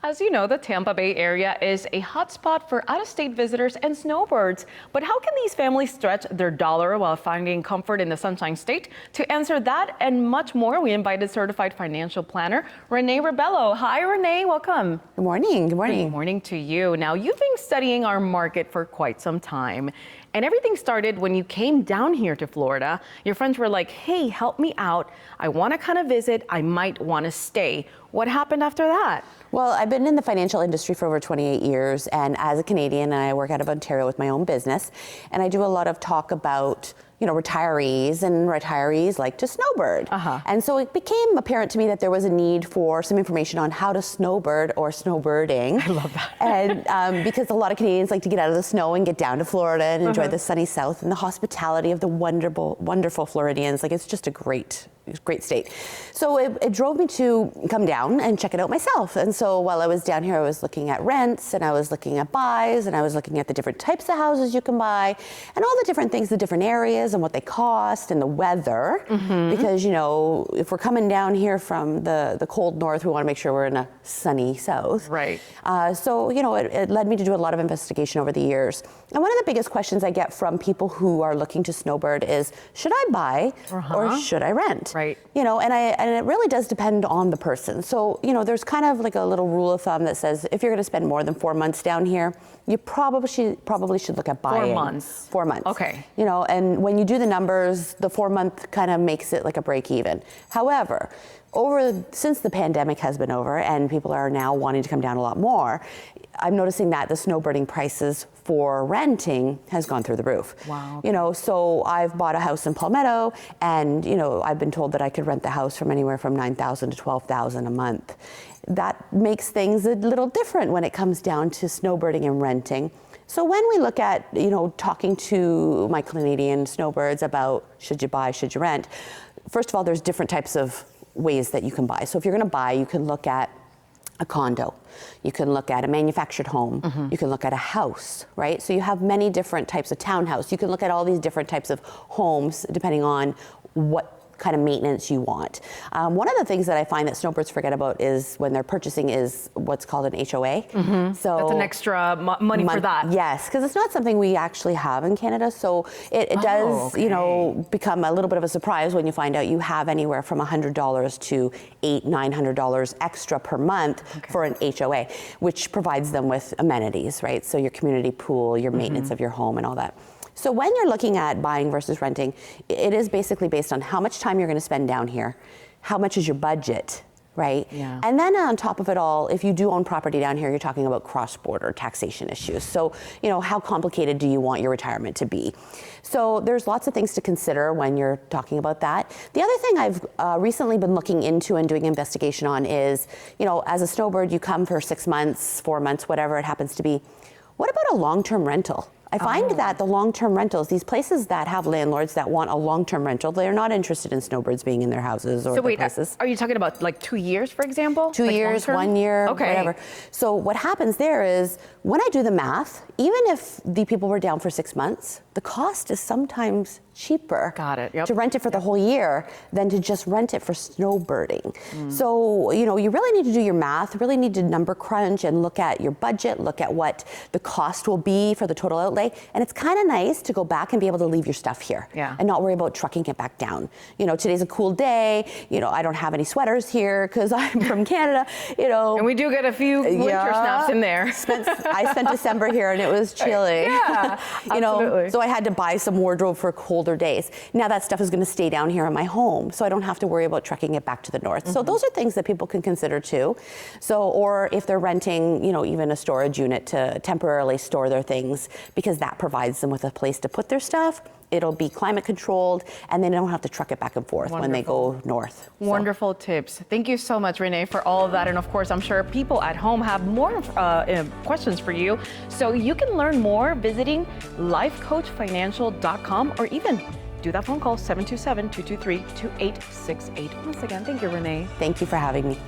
As you know, the Tampa Bay area is a hotspot for out-of-state visitors and snowbirds. But how can these families stretch their dollar while finding comfort in the Sunshine State? To answer that and much more, we invited certified financial planner Renee Rebelo. Hi, Renee. Welcome. Good morning. Good morning. Good morning to you. Now, you've been studying our market for quite some time. And everything started when you came down here to Florida. Your friends were like, hey, help me out. I want to kind of visit. I might want to stay. What happened after that? Well, I've been in the financial industry for over 28 years, and as a Canadian, I work out of Ontario with my own business, and I do a lot of talk about retirees like to snowbird. And so it became apparent to me that there was a need for some information on how to snowbird or snowbirding. I love that. And because a lot of Canadians like to get out of the snow and get down to Florida and enjoy the sunny south and the hospitality of the wonderful Floridians. Like, it's just a great state. So it drove me to come down and check it out myself. And so while I was down here, I was looking at rents, and I was looking at buys, and I was looking at the different types of houses you can buy, and all the different things, the different areas and what they cost, and the weather. Because, you know, if we're coming down here from the cold north, we want to make sure we're in a sunny south. Right. So, you know, it led me to do a lot of investigation over the years. And one of the biggest questions I get from people who are looking to snowbird is, should I buy or should I rent? Right. You know, and it really does depend on the person. So, you know, there's kind of like a little rule of thumb that says if you're going to spend more than 4 months down here, you probably should look at buying. 4 months. 4 months. Okay. You know, and when you do the numbers, the 4 month kind of makes it like a break even. However, since the pandemic has been over and people are now wanting to come down a lot more, I'm noticing that the snowbirding prices for renting has gone through the roof. Wow. You know, so I've bought a house in Palmetto, and, you know, I've been told that I could rent the house from anywhere from $9,000 to $12,000 a month. That makes things a little different when it comes down to snowbirding and renting. So when we look at, you know, talking to my Canadian snowbirds about should you buy, should you rent, first of all, there's different types of ways that you can buy. So if you're going to buy, you can look at a condo, you can look at a manufactured home, you can look at a house, right? So you have many different types of townhouse. You can look at all these different types of homes depending on what kind of maintenance you want. One of the things that I find that snowbirds forget about is when they're purchasing is what's called an HOA. So that's an extra money for that. Yes, because it's not something we actually have in Canada. So it does, you know, become a little bit of a surprise when you find out you have anywhere from $100 to $800-900 extra per month for an HOA, which provides them with amenities, right? So your community pool, your maintenance of your home, and all that. So when you're looking at buying versus renting, it is basically based on how much time you're going to spend down here, how much is your budget, right? Yeah. And then on top of it all, if you do own property down here, you're talking about cross-border taxation issues. So, you know, how complicated do you want your retirement to be? So there's lots of things to consider when you're talking about that. The other thing I've recently been looking into and doing investigation on is, you know, as a snowbird, you come for 6 months, 4 months, whatever it happens to be. What about a long-term rental? I find that the long-term rentals, these places that have landlords that want a long-term rental, they're not interested in snowbirds being in their houses or their places. Are you talking about like 2 years, for example? 2 years, 1 year, whatever. So what happens there is when I do the math, even if the people were down for 6 months, the cost is sometimes cheaper to rent it for the whole year than to just rent it for snowbirding. So, you know, you really need to do your math, really need to number crunch and look at your budget, look at what the cost will be for the total outlay. And it's kind of nice to go back and be able to leave your stuff here and not worry about trucking it back down. You know, today's a cool day. You know, I don't have any sweaters here because I'm from Canada, you know. And we do get a few winter snaps in there. I spent December here and it was chilly. Yeah, you know, so I had to buy some wardrobe for colder days. Now that stuff is going to stay down here in my home, so I don't have to worry about trucking it back to the north. So those are things that people can consider too. So, or if they're renting, you know, even a storage unit to temporarily store their things, because that provides them with a place to put their stuff. It'll be climate controlled, and they don't have to truck it back and forth when they go north. Wonderful tips. Thank you so much, Renee, for all of that. And of course, I'm sure people at home have more questions for you. So you can learn more visiting lifecoachfinancial.com, or even do that phone call, 727-223-2868. Once again, thank you, Renee. Thank you for having me.